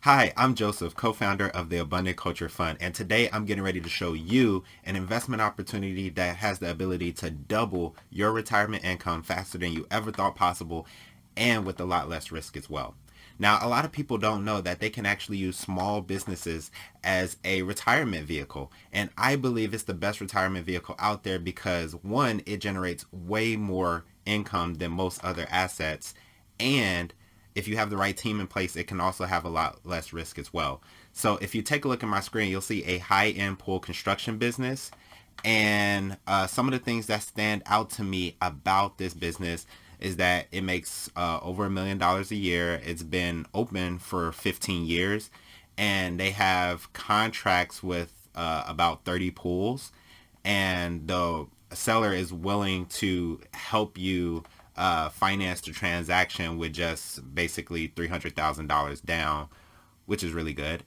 Hi, I'm Joseph, co-founder of the Abundant Culture Fund, and today I'm getting ready to show you an investment opportunity that has the ability to double your retirement income faster than you ever thought possible and with a lot less risk as well. Now, a lot of people don't know that they can actually use small businesses as a retirement vehicle, and I believe it's the best retirement vehicle out there because one, it generates way more income than most other assets, and if you have the right team in place, it can also have a lot less risk as well. So if you take a look at my screen, you'll see a high-end pool construction business. And some of the things that stand out to me about this business is that it makes over $1 million a year. It's been open for 15 years. And they have contracts with about 30 pools. And the seller is willing to help you finance the transaction with just basically $300,000 down, which is really good.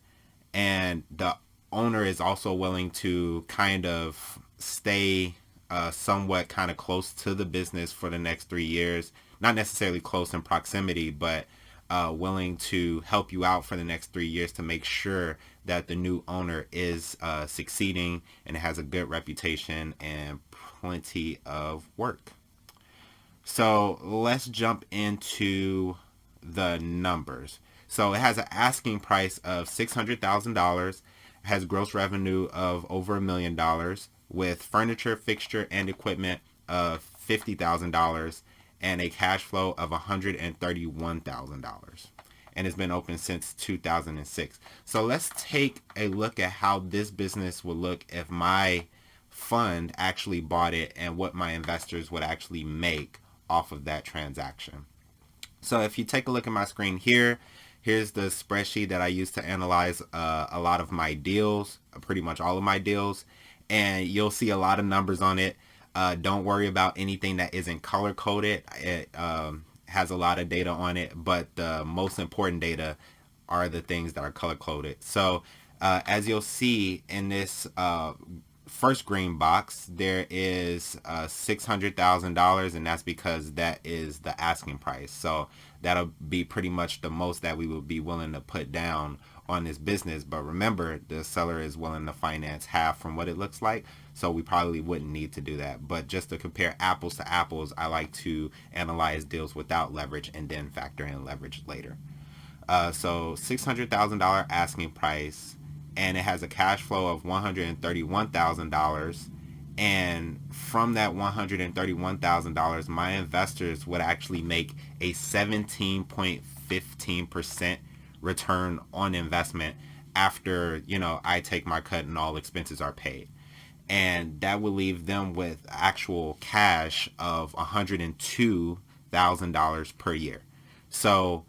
And the owner is also willing to kind of stay somewhat kind of close to the business for the next 3 years. Not necessarily close in proximity, but willing to help you out for the next 3 years to make sure that the new owner is succeeding and has a good reputation and plenty of work. So let's jump into the numbers. So it has an asking price of $600,000, has gross revenue of over $1 million, with furniture, fixture, and equipment of $50,000, and a cash flow of $131,000. And it's been open since 2006. So let's take a look at how this business would look if my fund actually bought it and what my investors would actually make off of that transaction. So if you take a look at my screen here, here's the spreadsheet that I use to analyze a lot of my deals, pretty much all of my deals, and you'll see a lot of numbers on it. Don't worry about anything that isn't color coded. It has a lot of data on it, but the most important data are the things that are color coded. So as you'll see in this first green box, there is $600,000, and that's because that is the asking price. So that'll be pretty much the most that we would be willing to put down on this business. But remember, the seller is willing to finance half from what it looks like, so we probably wouldn't need to do that. But just to compare apples to apples, I like to analyze deals without leverage and then factor in leverage later. So $600,000 asking price, and it has a cash flow of $131,000. And from that $131,000, my investors would actually make a 17.15% return on investment after, I take my cut and all expenses are paid. And that would leave them with actual cash of $102,000 per year. So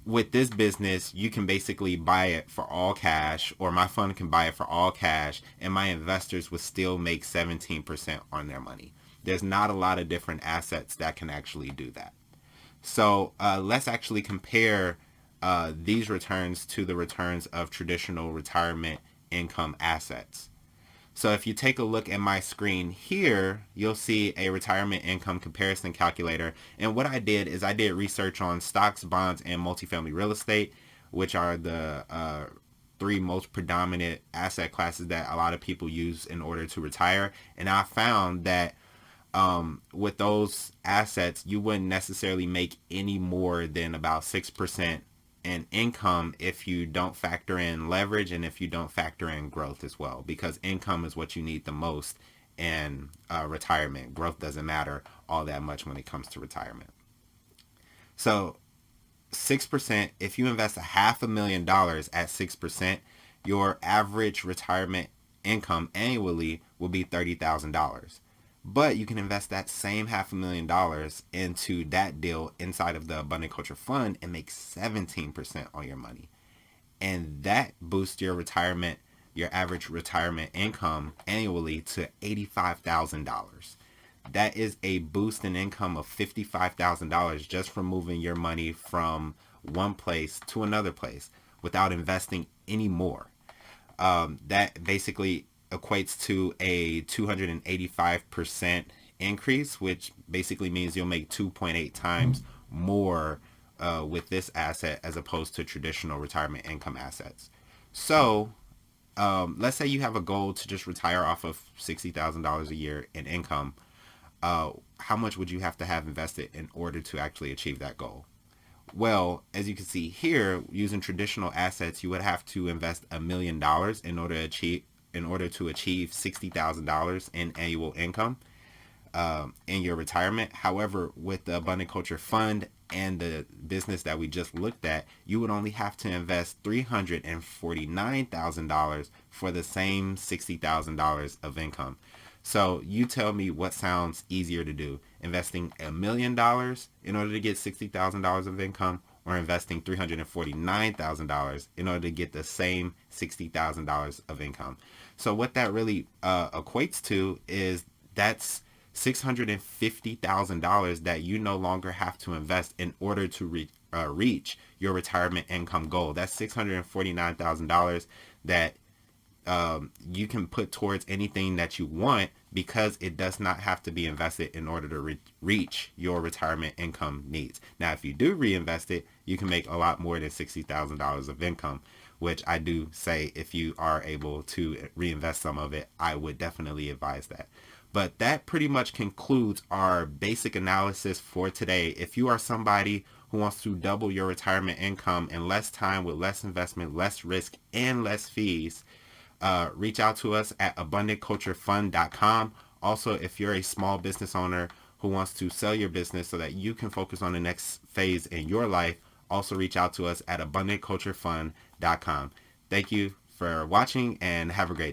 with this business, you can basically buy it for all cash, or my fund can buy it for all cash, and my investors would still make 17% on their money. There's not a lot of different assets that can actually do that. So let's actually compare these returns to the returns of traditional retirement income assets. So if you take a look at my screen here, you'll see a retirement income comparison calculator. And what I did is I did research on stocks, bonds, and multifamily real estate, which are the three most predominant asset classes that a lot of people use in order to retire. And I found that with those assets, you wouldn't necessarily make any more than about 6% in income if you don't factor in leverage and if you don't factor in growth as well, because income is what you need the most in retirement. Growth doesn't matter all that much when it comes to retirement. So 6%, if you invest $500,000 at 6%, your average retirement income annually will be $30,000. But you can invest that same $500,000 into that deal inside of the Abundant Culture Fund and make 17% on your money. And that boosts your average retirement income annually to $85,000. That is a boost in income of $55,000 just from moving your money from one place to another place without investing any more. That basically equates to a 285% increase, which basically means you'll make 2.8 times more with this asset as opposed to traditional retirement income assets. So let's say you have a goal to just retire off of $60,000 a year in income. How much would you have to have invested in order to actually achieve that goal? Well, as you can see here, using traditional assets, you would have to invest $1 million in order to achieve $60,000 in annual income in your retirement. However, with the Abundant Culture Fund and the business that we just looked at, you would only have to invest $349,000 for the same $60,000 of income. So you tell me what sounds easier to do: investing $1 million in order to get $60,000 of income, or investing $349,000 in order to get the same $60,000 of income. So what that really equates to is that's $650,000 that you no longer have to invest in order to reach your retirement income goal. That's $649,000 that you can put towards anything that you want, because it does not have to be invested in order to reach your retirement income needs. Now, if you do reinvest it, you can make a lot more than $60,000 of income, which I do say, if you are able to reinvest some of it, I would definitely advise that. But that pretty much concludes our basic analysis for today. If you are somebody who wants to double your retirement income in less time with less investment, less risk, and less fees, reach out to us at abundantculturefund.com. Also, if you're a small business owner who wants to sell your business so that you can focus on the next phase in your life, also reach out to us at abundantculturefund.com. Thank you for watching, and have a great day.